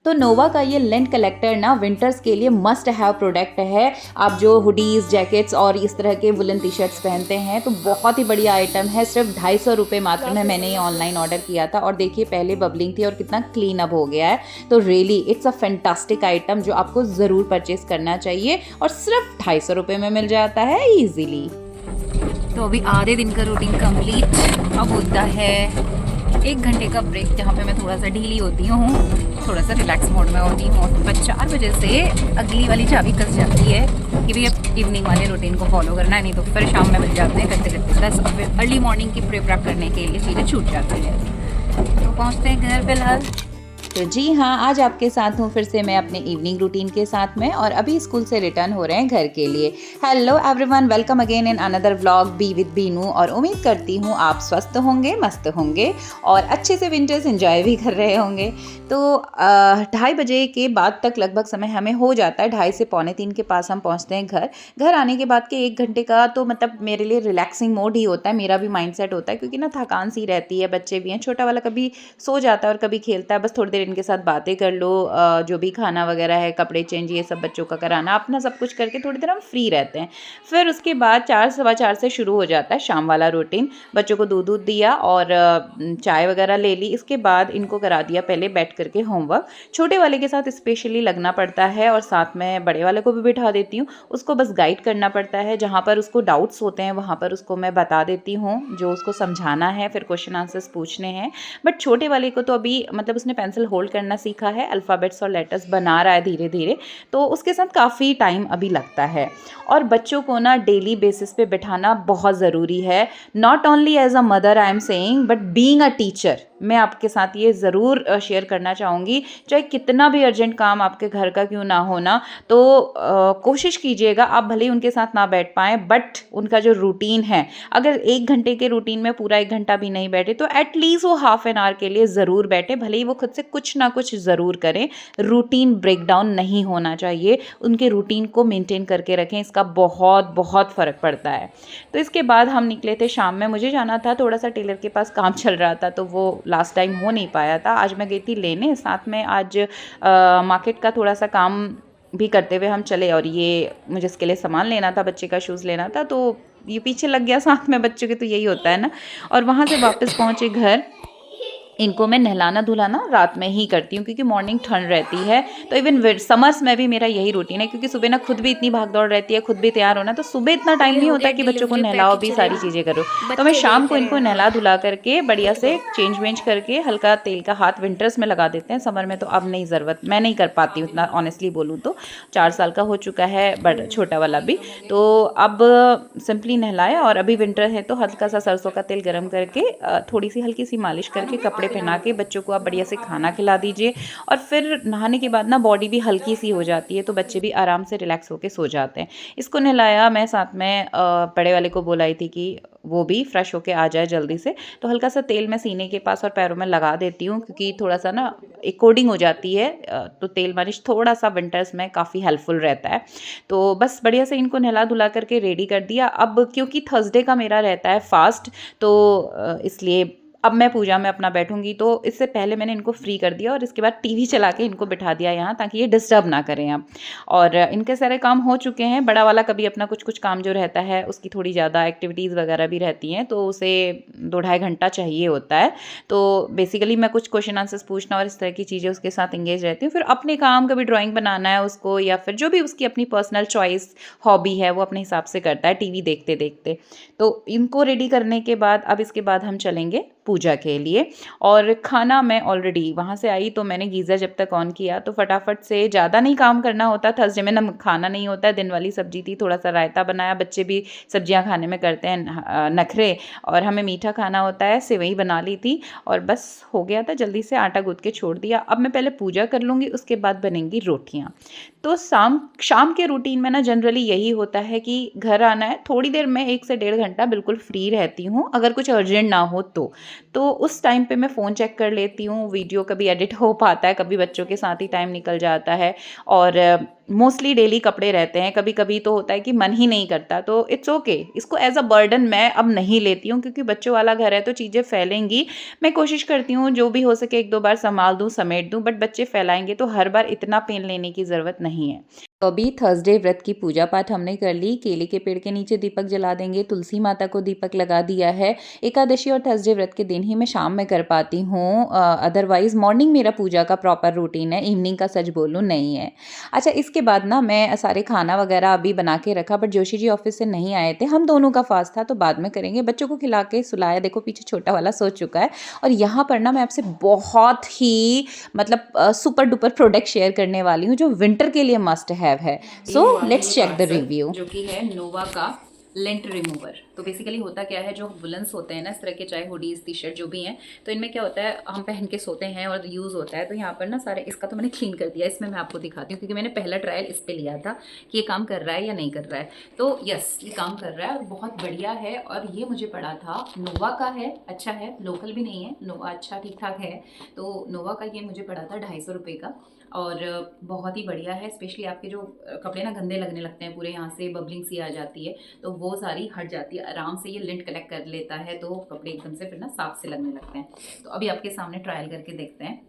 तो नोवा का ये लेंट कलेक्टर ना विंटर्स के लिए मस्ट हैव प्रोडक्ट है। आप जो हुडीज़, जैकेट्स और इस तरह के वुलन टी शर्ट्स पहनते हैं तो बहुत ही बढ़िया आइटम है। सिर्फ 250 रुपये मात्र में मैंने ये ऑनलाइन ऑर्डर किया था और देखिए पहले बबलिंग थी और कितना क्लीन अप हो गया है। तो really it's a fantastic item जो आपको ज़रूर परचेज करना चाहिए और सिर्फ 250 रुपये में मिल जाता है ईजीली। तो अभी आधे दिन का रूटीन कंप्लीट। अब होता है 1 घंटे का ब्रेक जहाँ पे मैं थोड़ा सा ढीली होती हूँ, थोड़ा सा रिलैक्स मोड में होती हूँ। और 4 बजे से अगली वाली चाबी कस जाती है कि भाई अब इवनिंग वाले रूटीन को फॉलो करना है, नहीं तो फिर शाम में मिल जाते हैं करते करते 10 और फिर अर्ली मॉर्निंग की प्रेप करने के लिए चीज़ें छूट जाती है। तो पहुँचते हैं घर फिलहाल। तो जी हाँ, आज आपके साथ हूँ फिर से मैं अपने इवनिंग रूटीन के साथ में और अभी स्कूल से रिटर्न हो रहे हैं घर के लिए। Hello everyone, welcome again in another vlog be with Binu. और उम्मीद करती हूँ आप स्वस्थ होंगे, मस्त होंगे और अच्छे से विंटर्स एंजॉय भी कर रहे होंगे। तो 2:30 बजे के बाद तक लगभग समय हमें हो जाता है, 2:30 से 2:45 के पास हम पहुँचते हैं घर आने के बाद के 1 घंटे का तो मतलब मेरे लिए रिलैक्सिंग मोड ही होता है। मेरा भी माइंड सेट होता है क्योंकि ना थकान सी रहती है, बच्चे भी हैं, छोटा वाला कभी सो जाता है और कभी खेलता है। बस थोड़ी देर इनके साथ बातें कर लो, जो भी खाना वगैरह है, कपड़े चेंज, ये सब बच्चों का कराना, अपना सब कुछ करके थोड़ी देर हम फ्री रहते हैं। फिर उसके बाद 4 सवा 4 से शुरू हो जाता है शाम वाला रूटीन। बच्चों को दूध दिया और चाय वगैरह ले ली। इसके बाद इनको करा दिया पहले बैठ करके होमवर्क। छोटे वाले के साथ स्पेशली लगना पड़ता है और साथ में बड़े वाले को भी बिठा देती हूँ। उसको बस गाइड करना पड़ता है, जहाँ पर उसको डाउट्स होते हैं वहाँ पर उसको मैं बता देती हूँ जो उसको समझाना है, फिर क्वेश्चन आंसर्स पूछने हैं। बट छोटे वाले को तो अभी मतलब उसने पेंसिल होल्ड करना सीखा है, अल्फ़ाबेट्स और लेटर्स बना रहा है धीरे धीरे, तो उसके साथ काफ़ी टाइम अभी लगता है। और बच्चों को ना डेली बेसिस पे बिठाना बहुत ज़रूरी है। Not only as a mother I am saying but being a teacher. मैं आपके साथ ये ज़रूर शेयर करना चाहूँगी, चाहे कितना भी अर्जेंट काम आपके घर का क्यों ना हो ना, तो कोशिश कीजिएगा आप भले ही उनके साथ ना बैठ पाएँ, बट उनका जो रूटीन है, अगर 1 घंटे के रूटीन में पूरा 1 घंटा भी नहीं बैठे तो एटलीस्ट वो हाफ एन आवर के लिए ज़रूर बैठे, भले ही वो खुद से कुछ ना कुछ ज़रूर करें। रूटीन ब्रेकडाउन नहीं होना चाहिए, उनके रूटीन को मेंटेन करके रखें, इसका बहुत बहुत फ़र्क पड़ता है। तो इसके बाद हम निकले थे शाम में, मुझे जाना था, थोड़ा सा टेलर के पास काम चल रहा था तो वो लास्ट टाइम हो नहीं पाया था। आज मैं गई थी लेने, साथ में आज मार्केट का थोड़ा सा काम भी करते हुए हम चले। और ये मुझे इसके लिए सामान लेना था, बच्चे का शूज़ लेना था, तो ये पीछे लग गया साथ में बच्चों के, तो यही होता है ना। और वहाँ से वापस पहुँचे घर। इनको मैं नहलाना धुलाना रात में ही करती हूँ क्योंकि मॉर्निंग ठंड रहती है। तो इवन समर्स में भी मेरा यही रूटीन है क्योंकि सुबह ना खुद भी इतनी भाग दौड़ रहती है, खुद भी तैयार होना, तो सुबह इतना टाइम ये नहीं हो होता गया कि बच्चों को डिलीवरी नहलाओ पैकेज भी, सारी चलेगा, चीज़ें करो। तो मैं बच्चे शाम देख को रहे इनको हैं। नहला धुला करके बढ़िया से चेंज वेंज करके हल्का तेल का हाथ विंटर्स में लगा देते हैं। समर में तो अब नहीं ज़रूरत, मैं नहीं कर पाती हूँ इतना, ऑनेस्टली बोलूँ तो 4 साल का हो चुका है बड़ा छोटा वाला भी। तो अब सिंपली नहलाया और अभी विंटर है तो हल्का सा सरसों का तेल गर्म करके थोड़ी सी हल्की सी मालिश करके कपड़े पहना के बच्चों को आप बढ़िया से खाना खिला दीजिए। और फिर नहाने के बाद ना बॉडी भी हल्की सी हो जाती है तो बच्चे भी आराम से रिलैक्स होकर सो जाते हैं। इसको नहलाया, मैं साथ में बड़े वाले को बोलाई थी कि वो भी फ्रेश होके आ जाए जल्दी से, तो हल्का सा तेल मैं सीने के पास और पैरों में लगा देती हूँ क्योंकि थोड़ा सा ना एक कोडिंग हो जाती है। तो तेल मालिश थोड़ा सा विंटर्स में काफ़ी हेल्पफुल रहता है। तो बस बढ़िया से इनको नहला धुला करके रेडी कर दिया। अब क्योंकि थर्सडे का मेरा रहता है फास्ट, तो इसलिए अब मैं पूजा में अपना बैठूंगी, तो इससे पहले मैंने इनको फ्री कर दिया और इसके बाद टीवी चला के इनको बिठा दिया यहाँ ताकि ये डिस्टर्ब ना करें अब। और इनके सारे काम हो चुके हैं। बड़ा वाला कभी अपना कुछ कुछ काम जो रहता है उसकी थोड़ी ज़्यादा एक्टिविटीज़ वगैरह भी रहती हैं तो उसे 2-2.5 घंटा चाहिए होता है। तो बेसिकली मैं कुछ क्वेश्चन आंसर्स पूछना और इस तरह की चीज़ें उसके साथ इंगेज रहती हूँ। फिर अपने काम, कभी ड्राइंग बनाना है उसको या फिर जो भी उसकी अपनी पर्सनल चॉइस हॉबी है वो अपने हिसाब से करता है टीवी देखते देखते। तो इनको रेडी करने के बाद अब इसके बाद हम चलेंगे पूजा के लिए। और खाना मैं ऑलरेडी वहाँ से आई तो मैंने गीज़र जब तक ऑन किया तो फटाफट से, ज़्यादा नहीं काम करना होता, थर्सडे में ना खाना नहीं होता है। दिन वाली सब्जी थी, थोड़ा सा रायता बनाया, बच्चे भी सब्जियां खाने में करते हैं नखरे, और हमें मीठा खाना होता है, सेवई बना ली थी और बस हो गया था। जल्दी से आटा गूँथ के छोड़ दिया। अब मैं पहले पूजा कर लूँगी, उसके बाद बनेंगी रोटियाँ। तो शाम के रूटीन में ना जनरली यही होता है कि घर आना है, थोड़ी देर में 1 से 1.5 घंटा बिल्कुल फ्री रहती हूँ अगर कुछ अर्जेंट ना हो तो। तो उस टाइम पे मैं फ़ोन चेक कर लेती हूँ, वीडियो कभी एडिट हो पाता है, कभी बच्चों के साथ ही टाइम निकल जाता है और मोस्टली डेली कपड़े रहते हैं, कभी-कभी तो होता है कि मन ही नहीं करता, तो इट्स ओके। इसको एज़ अ बर्डन मैं अब नहीं लेती हूँ क्योंकि बच्चों वाला घर है तो चीज़ें फैलेंगी। मैं कोशिश करती हूँ जो भी हो सके 1-2 बार सँभाल दूँ, समेट दूँ, बट बच्चे फैलाएँगे तो हर बार इतना पेन लेने की ज़रूरत नहीं है। तो अभी थर्सडे व्रत की पूजा पाठ हमने कर ली, केले के पेड़ के नीचे दीपक जला देंगे, तुलसी माता को दीपक लगा दिया है। एकादशी और थर्सडे व्रत के दिन ही मैं शाम में कर पाती हूँ, अदरवाइज़ मॉर्निंग मेरा पूजा का प्रॉपर रूटीन है, इवनिंग का सच बोलूँ नहीं है। अच्छा, इसके बाद ना मैं सारे खाना वगैरह अभी बना के रखा, बट जोशी जी ऑफिस से नहीं आए थे, हम दोनों का फास्ट था तो बाद में करेंगे। बच्चों को खिला के सुलाया, देखो पीछे छोटा वाला सो चुका है। और यहाँ पर ना मैं आपसे बहुत ही मतलब सुपर डुपर प्रोडक्ट शेयर करने वाली हूँ जो विंटर के लिए मस्ट हैव है। So let's check the review. जो कि है नोवा का लेंट रिमूवर। तो बेसिकली होता क्या है, जो वुलन्स होते हैं ना इस तरह के, चाहे हुडीज टी शर्ट जो भी हैं, तो इनमें क्या होता है, हम पहन के सोते हैं और यूज़ होता है। तो यहाँ पर ना सारे, इसका तो मैंने क्लीन कर दिया, इसमें मैं आपको दिखाती हूँ क्योंकि मैंने पहला ट्रायल इस पे लिया था कि ये काम कर रहा है या नहीं कर रहा है। तो यस, ये काम कर रहा है और बहुत बढ़िया है। और ये मुझे पड़ा था नोवा का है, अच्छा है, लोकल भी नहीं है, नोवा अच्छा ठीक ठाक है। तो नोवा का ये मुझे पड़ा था 250 रुपये का और बहुत ही बढ़िया है। स्पेशली आपके जो कपड़े ना गंदे लगने लगते हैं, पूरे यहाँ से बबलिंग सी आ जाती है, तो वो सारी हट जाती है आराम से। ये लिंट कलेक्ट कर लेता है तो कपड़े एकदम से फिर ना साफ से लगने लगते हैं। तो अभी आपके सामने ट्रायल करके देखते हैं,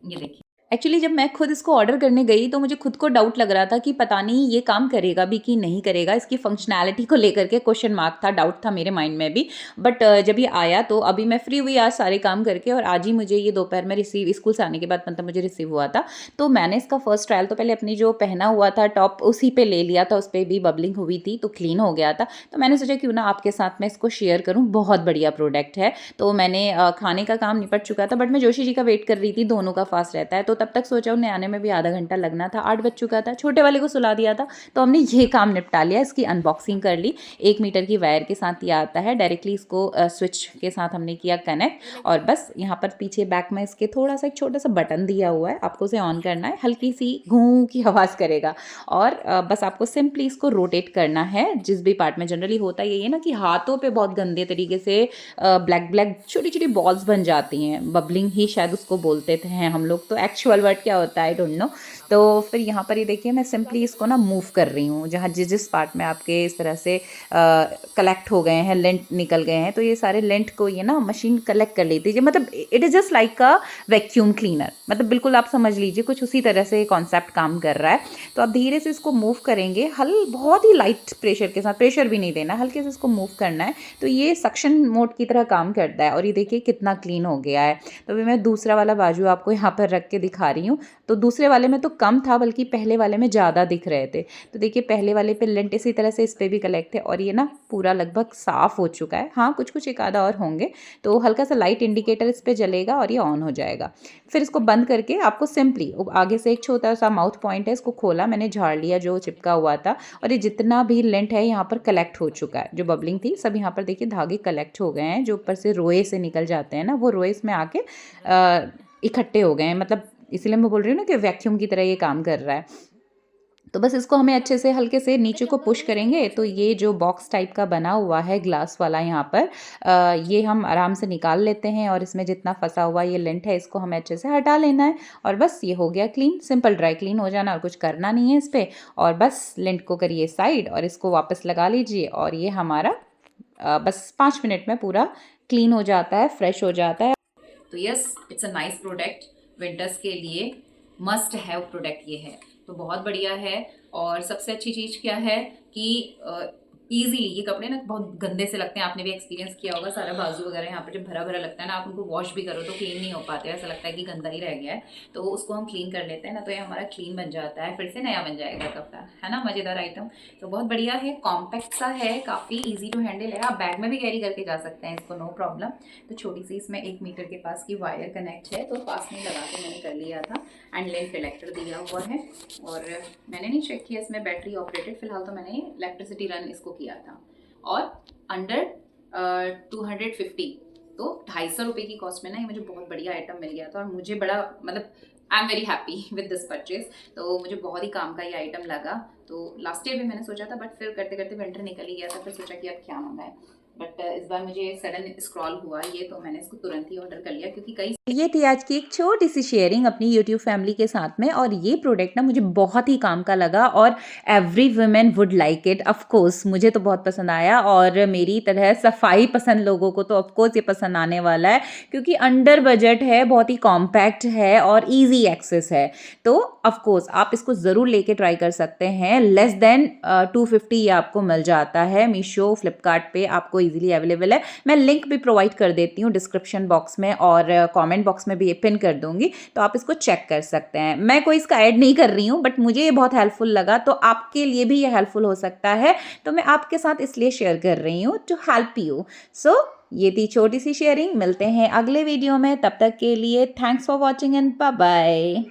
ये देखिए। एक्चुअली जब मैं खुद इसको ऑर्डर करने गई तो मुझे खुद को डाउट लग रहा था कि पता नहीं ये काम करेगा भी कि नहीं करेगा, इसकी फंक्शनैलिटी को लेकर के क्वेश्चन मार्क था, डाउट था मेरे माइंड में भी। बट जब ये आया तो अभी मैं फ्री हुई आज सारे काम करके, और आज ही मुझे ये दोपहर में रिसीव, स्कूल से आने के बाद मतलब मुझे रिसीव हुआ था। तो मैंने इसका फर्स्ट ट्रायल तो पहले अपनी जो पहना हुआ था टॉप उसी पे ले लिया था, उस पर भी बबलिंग हुई थी तो क्लीन हो गया था। तो मैंने सोचा क्यों ना आपके साथ मैं इसको शेयर करूँ, बहुत बढ़िया प्रोडक्ट है। तो मैंने खाने का काम निपट चुका था, बट मैं जोशी जी का वेट कर रही थी, दोनों का फास्ट रहता है, तो तब तक सोचा उन्हें आने में भी आधा घंटा लगना था, 8 बज चुका था, छोटे वाले को सुला दिया था, तो हमने ये काम निपटा लिया। इसकी अनबॉक्सिंग कर ली। 1 मीटर की वायर के साथ ये आता है, डायरेक्टली इसको स्विच के साथ हमने किया कनेक्ट, और बस यहाँ पर पीछे बैक में इसके थोड़ा सा एक छोटा सा बटन दिया हुआ है, आपको उसे ऑन करना है, हल्की सी घूं की आवाज़ करेगा, और बस आपको सिंपली इसको रोटेट करना है जिस भी पार्ट में। जनरली होता यही है ना कि हाथों पे बहुत गंदे तरीके से ब्लैक ब्लैक छोटी छोटी बॉल्स बन जाती हैं, बबलिंग ही शायद उसको बोलते थे हम लोग, तो एक्चुअल वर्ड क्या होता है आई डोंट नो। तो फिर यहाँ पर ये देखिए मैं सिंपली इसको ना मूव कर रही हूँ, जहाँ जिस जिस पार्ट में आपके इस तरह से कलेक्ट हो गए हैं, लेंट निकल गए हैं, तो ये सारे लेंट को ये ना मशीन कलेक्ट कर लेती है। मतलब it is just like a vacuum cleaner, मतलब बिल्कुल आप समझ लीजिए कुछ उसी तरह से कॉन्सेप्ट काम कर रहा है। तो आप धीरे से इसको मूव करेंगे, बहुत ही लाइट प्रेशर के साथ, प्रेशर भी नहीं देना, हल्के से इसको मूव करना है, तो ये सक्शन मोड की तरह काम करता है। और ये देखिए कितना क्लीन हो गया है। तो अभी मैं दूसरा वाला बाजू आपको यहाँ पर रख के दिखा रही हूँ। तो दूसरे वाले में तो कम था, बल्कि पहले वाले में ज़्यादा दिख रहे थे। तो देखिए पहले वाले पे लेंट इसी तरह से इस पर भी कलेक्ट है, और ये ना पूरा लगभग साफ़ हो चुका है। हाँ, कुछ कुछ एक आधा और होंगे, तो हल्का सा लाइट इंडिकेटर इस पर जलेगा और ये ऑन हो जाएगा। फिर इसको बंद करके आपको सिंपली आगे से एक छोटा सा माउथ पॉइंट है, इसको खोला, मैंने झाड़ लिया जो चिपका हुआ था, और ये जितना भी लेंट है यहाँ पर कलेक्ट हो चुका है। जो बबलिंग थी सब यहाँ पर देखिए धागे कलेक्ट हो गए हैं, जो ऊपर से रोए से निकल जाते हैं ना, वो रोए में आके इकट्ठे हो गए हैं। मतलब इसलिए मैं बोल रही हूँ ना कि वैक्यूम की तरह ये काम कर रहा है। तो बस इसको हमें अच्छे से हल्के से नीचे को पुश करेंगे तो ये जो बॉक्स टाइप का बना हुआ है ग्लास वाला यहाँ पर, ये हम आराम से निकाल लेते हैं, और इसमें जितना फंसा हुआ ये लेंट है इसको हमें अच्छे से हटा लेना है, और बस ये हो गया क्लीन। सिंपल ड्राई क्लीन हो जाना, और कुछ करना नहीं है इस पर। और बस लेंट को करिए साइड और इसको वापस लगा लीजिए, और ये हमारा बस 5 मिनट में पूरा क्लीन हो जाता है, फ्रेश हो जाता है। तो yes, it's a nice product, winters के लिए मस्ट हैव प्रोडक्ट ये है, तो बहुत बढ़िया है। और सबसे अच्छी चीज़ क्या है कि ईजीली ये कपड़े ना बहुत गंदे से लगते हैं, आपने भी एक्सपीरियंस किया होगा, सारा बाजू वगैरह यहाँ पर जब भरा भरा लगता है ना, आप उनको वॉश भी करो तो क्लीन नहीं हो पाते, ऐसा लगता है कि गंदा ही रह गया है। तो उसको हम क्लीन कर लेते हैं ना, तो ये हमारा क्लीन बन जाता है, फिर से नया बन जाएगा कपड़ा, है ना। मज़ेदार आइटम, तो बहुत बढ़िया है, कॉम्पैक्ट सा है, काफ़ी ईजी टू हैंडल है, आप बैग में भी कैरी करके जा सकते हैं इसको, नो प्रॉब्लम। तो छोटी सी इसमें 1 मीटर के पास की वायर कनेक्ट है, तो पास में लगा के मैंने कर लिया था, एंड लेंथ कलेक्टर दिया हुआ है। और मैंने नहीं चेक किया इसमें बैटरी ऑपरेटेड, फिलहाल तो मैंने इलेक्ट्रिसिटी रन इसको किया था, और अंडर 250, तो 250 रुपये की कॉस्ट में ना ये मुझे बहुत बढ़िया आइटम मिल गया था, और मुझे बड़ा मतलब I am very happy with this purchase. तो मुझे बहुत ही काम का ये आइटम लगा। तो लास्ट ईयर भी मैंने सोचा था, बट फिर करते करते विंटर निकल ही गया था, फिर सोचा कि अब क्या मंगाएं। बट इस बार मुझे सडन स्क्रॉल हुआ ये, तो मैंने इसको तुरंत ही ऑर्डर कर लिया, क्योंकि कई ये थी आज की एक छोटी सी शेयरिंग अपनी यूट्यूब फैमिली के साथ में, और ये प्रोडक्ट ना मुझे बहुत ही काम का लगा और every women would like it. Of course मुझे तो बहुत पसंद आया, और मेरी तरह सफाई पसंद लोगों को तो ऑफ कोर्स ये पसंद आने वाला है, क्योंकि अंडर बजट है, बहुत ही कॉम्पैक्ट है और इजी एक्सेस है। तो ऑफ कोर्स आप इसको ज़रूर लेके ट्राई कर सकते हैं। लेस देन 250 ये आपको मिल जाता है। मीशो, फ्लिपकार्ट पे आपको इजीली अवेलेबल है। मैं लिंक भी प्रोवाइड कर देती हूँ डिस्क्रिप्शन बॉक्स में, और कमेंट बॉक्स में भी ये पिन कर दूंगी, तो आप इसको चेक कर सकते हैं। मैं कोई इसका ऐड नहीं कर रही हूँ, बट मुझे ये बहुत हेल्पफुल लगा, तो आपके लिए भी ये हेल्पफुल हो सकता है, तो मैं आपके साथ इसलिए शेयर कर रही हूँ टू हेल्प यू। सो ये थी छोटी सी शेयरिंग। मिलते हैं अगले वीडियो में, तब तक के लिए thanks for watching and bye bye.